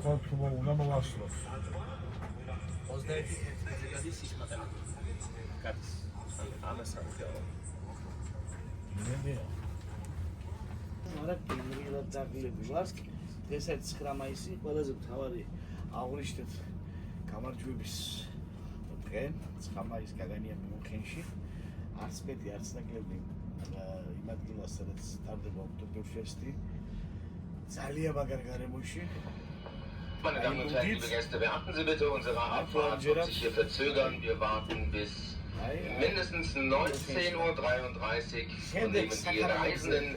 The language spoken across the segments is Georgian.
ხოთმო უნდა მოვასწროს. 21 გადის ის მატემატიკა. გადის. ამასთან ვიდეო. ნებია. არა პირველად დაგლები ვარ. ეს არის 9 მაისი, ყველაზე მთავარი აღნიშნეთ გამარჯვების დღე, 9 მაისს გაგანია მიუნხენში. არც მეტი არც ნაკლები იმ ადგილას, სადაც ტარდება ოქტომბერფესტი. ძალიან მაგარ გარემოში. Meine Damen und Herren, liebe Gäste, beachten Sie bitte, unsere Abfahrt wird sich hier verzögern. Wir warten bis mindestens 19:33 Uhr und nehmen die Reisenden,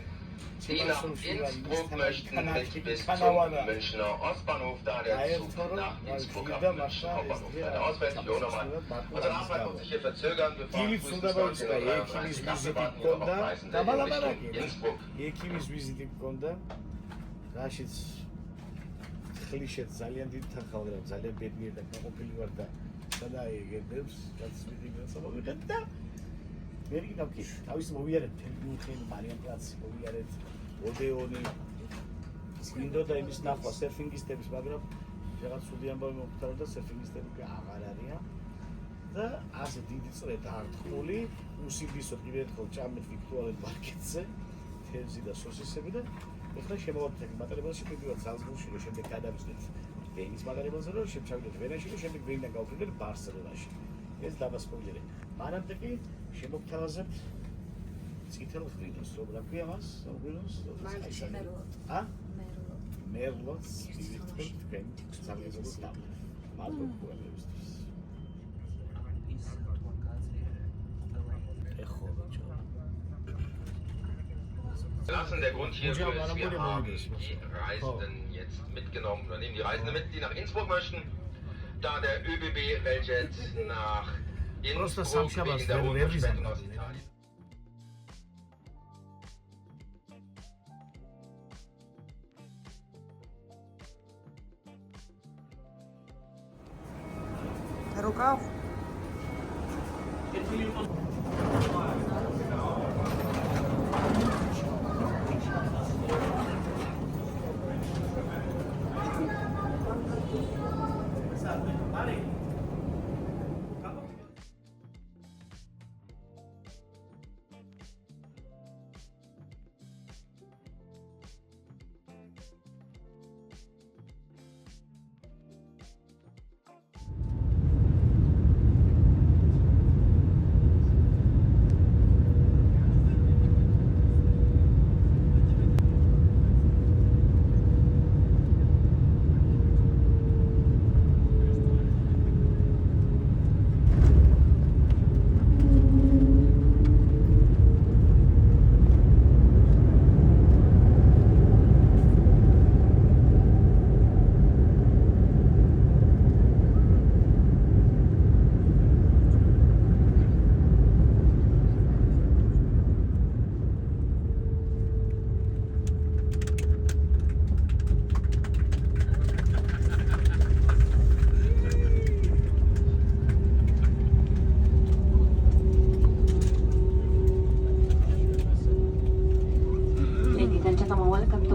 die nach Innsbruck möchten, mit bis zum Münchner Ostbahnhof, da der Zug nach Innsbruck ab München Hauptbahnhof. Eine Auswärtige nochmal. Unsere Abfahrt wird sich hier verzögern. Wir fahren frühestens 19:33 Uhr. Wir warten hier auf Reisende in Richtung Innsbruck. ხლიშეთ ძალიან დიდ თანხავდა და ძალიან ბედნიერ და გაყოფილი ვარ და სადაიგებს გაცვლილებელს მოვიღეთ და ვერ გინავ კი თავის მოვიარეთ თელმუნხენი მარიანპლაცი მოვიარეთ ოდეონი სმინდოდა იმის ნახვა სერფინგისტების მაგრამ რაღაც სუდი ამბავი მომხდარა და სერფინგისტები აღარ არიან და ასე დიდი წრე დაარტყმული უსიძისოდ კიდევ ერთხელ ჭამეთ ვირტუალურ მარკეტზე თევზი და სოსისები და ეხლა შემოვარდეთ მატარებელში პირველად ზალცბურგში და შემდეგ გადავიწყდით ვენის მატარებელზე და შემდეგ ჩავიდეთ ვენაში და შემდეგ ვენიდან გავფრინდეთ ბარსელონაში. ეს დაბასპოილერი. მანამდე კი შემოგთავაზებთ წითელ ღვინოს, რომ რა ქვია მას? ღვინოს? ა? მერლოს. მივიწყებთ თქვენ სამეზობლოს და მადლობა ყველასთვის. Lassen der Grund hierfür ist, wir haben die Reisenden jetzt mitgenommen oder nehmen die Reisenden mit, die nach Innsbruck möchten, da der ÖBB Railjet nach Innsbruck wegen der hohen Verspätung aus Italien. Рукав.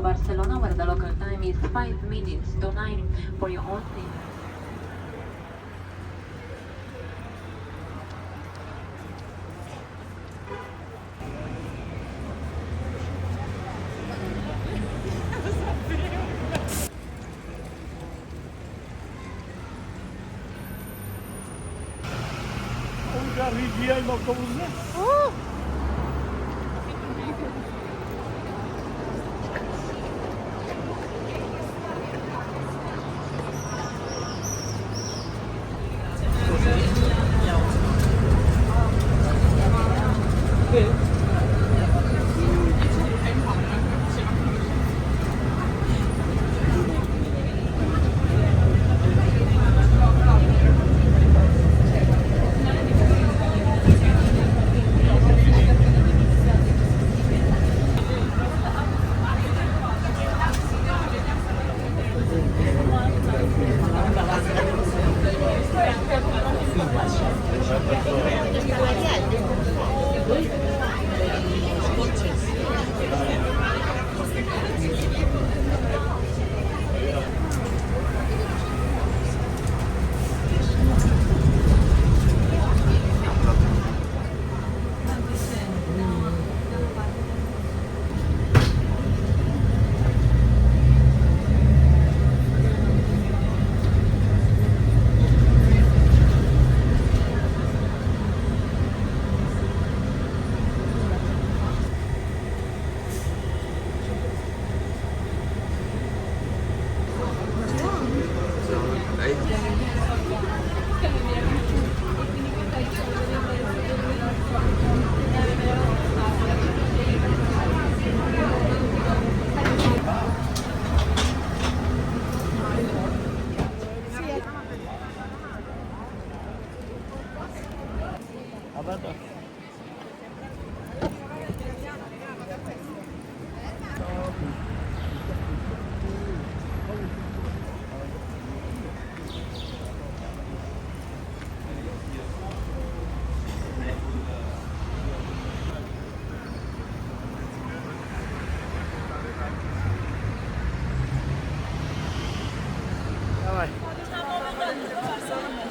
Barcelona, where the local time is 5 minutes to 9 for your own seat.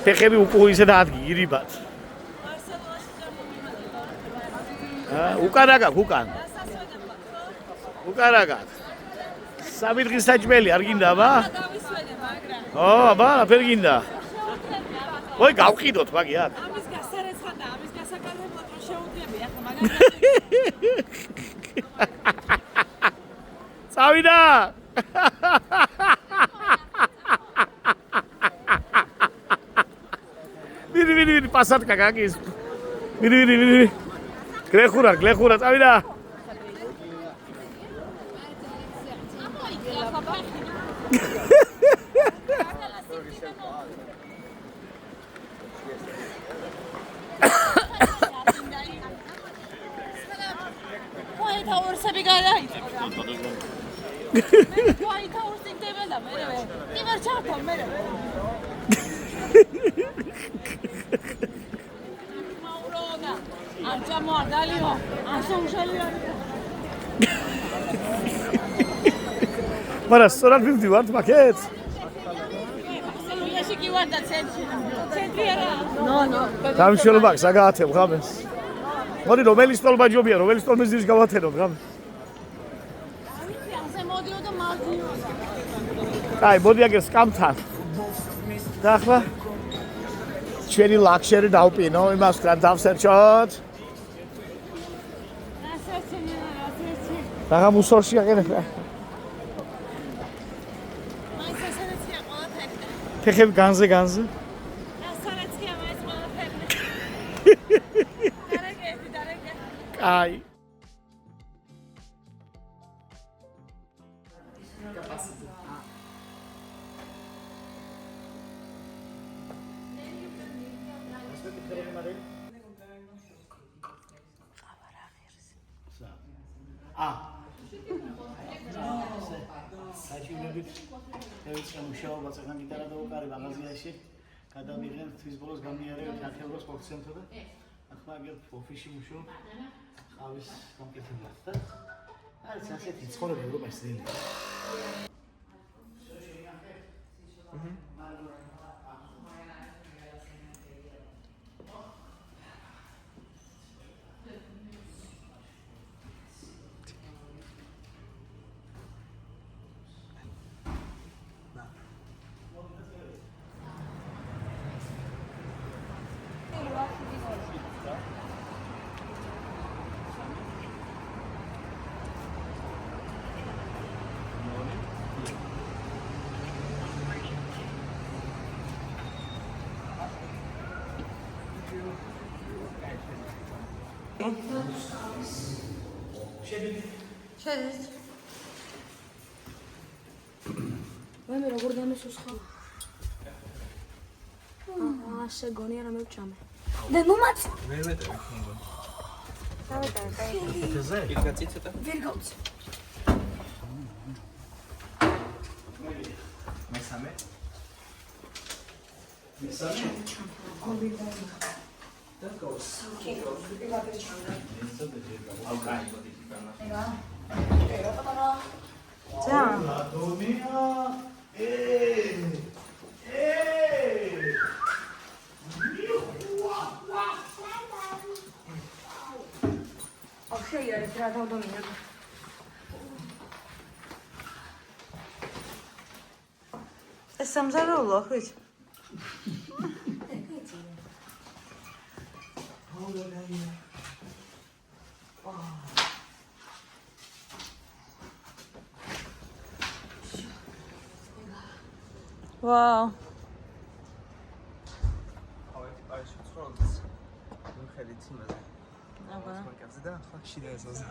ფეხები უკვე ისე დაადგი ირიბად. უკან აგაკ, უკან. უკან აგაკ. სამი დღის საჭმელი არ გინდა, აბა? აბა, ფერ გინდა. ой, გავყიდოთ, მაგი აქ. ამის გასარეცხა და ამის გასაკეთებლად რომ შეუძლები, ახლა მაგალითად. წავიდა. ვირი, პასატკა გაგის. ვირი. გლეხურა, წავიდა. თავურსები გადაიწვა. ვაი თავურსი დებელა მე. იმერ ჩართო მე. მაურონა. არჯამო არდალიო. ასომშალია. მარა სწორად ვივდივართ მაკეთ. სელიაში კი ვარ და ცენტრი არა. ნო. გამშველობა საგაათებ ღამეს. მოდი რომელი სტოლმა ჯობია, რომელი სტოლმის ძირს გავათენოთ ღამეს. ასე მოდიო და მალდიო. აი, მოდი აგერ სკამთან. და ახლა ჩვენი ლაქშერი დავპინო, იმას თან დავსერჩოთ. რაღა მუსორში აგერეთ. მაისასერეცია ყველაფერი. ფეხები განზე. ასარეცია მაის ყველაფერი. დარეგე. აი. მუშაობა წეგან გიტარა დაუკარი მაღაზიაში გადავიღენ თვის ბოლოს გამიარევთ 10 ევროს პროცენტო და ახლა აგერ ოფისში მუშაობ ყავის გამკეთებლად და არის ასეთი ცხოვრება ევროპაში ძნელია. შედით. მე როგორ დამესუსხა? ასე გონია რა მევჭამე. და ნუ მაც. ვერ მეტყვი ხინგო. დავეტოვე. ფეზე? იქაც ცოტა. ვერ გავწი. მესამე. ეს სამზარეულო ახრით? Wow. აი შეცროლს. მიხედით იმაზე. აბა. მაგაზე და ხა შიდა ესოზე.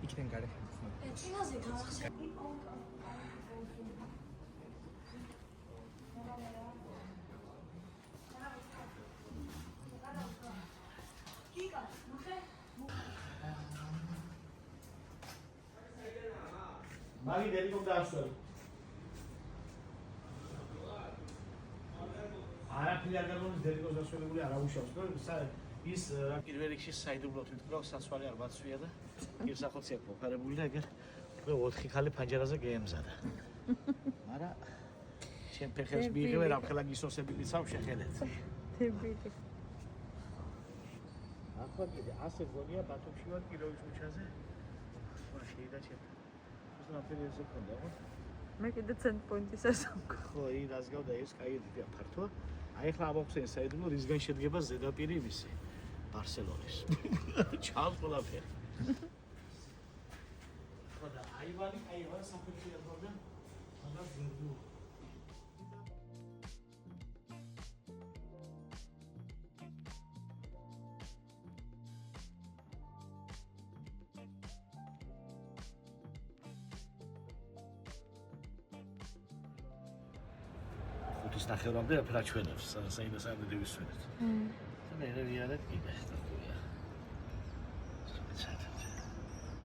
იქიდან გარეხეთ. ეცინაზე გავახსენე. მაგი დელიკომ დაასვლა. არაფერი არ გაგონის დელიკოს დასვენებული არ აუშავს. ის პირველ რიგში საიდუმლოდ ვიტყვა, სასვალი არ ბაცვია და ირსახოცი აქვს მოფარებული და ეგერ უკვე 4 ხალი ფანჯარაზე გეემზადა. მაგრამ შენ ფეხებს მიიღებ, რამხელა გისოსები მიცავ შეხედეთ. თებილი. ახლა კიდე ასე გონია ბათუმში ვარ კიროვის ქუჩაზე. ხო შეიძლება შენ. ეს ნაფერეზე კონდა ხო? მე კიდე ცენტრ პოინტის ასამკო. ხო, რას გავდა ეს კაიდია ფართო. აი ახლა ამოხსენ საერთოდ რისგან შედგება ზედაპირი მისი ბარსელონის. ჩავს ყველაფერი. ხო და აივანი საფეხურია თორემ ხოდა ზურდუ. ხუთის ნახევრამდე აფრაჩვენებს, საინდა სამდე ვისვენეთ. და მე რევიარეთ კიდე.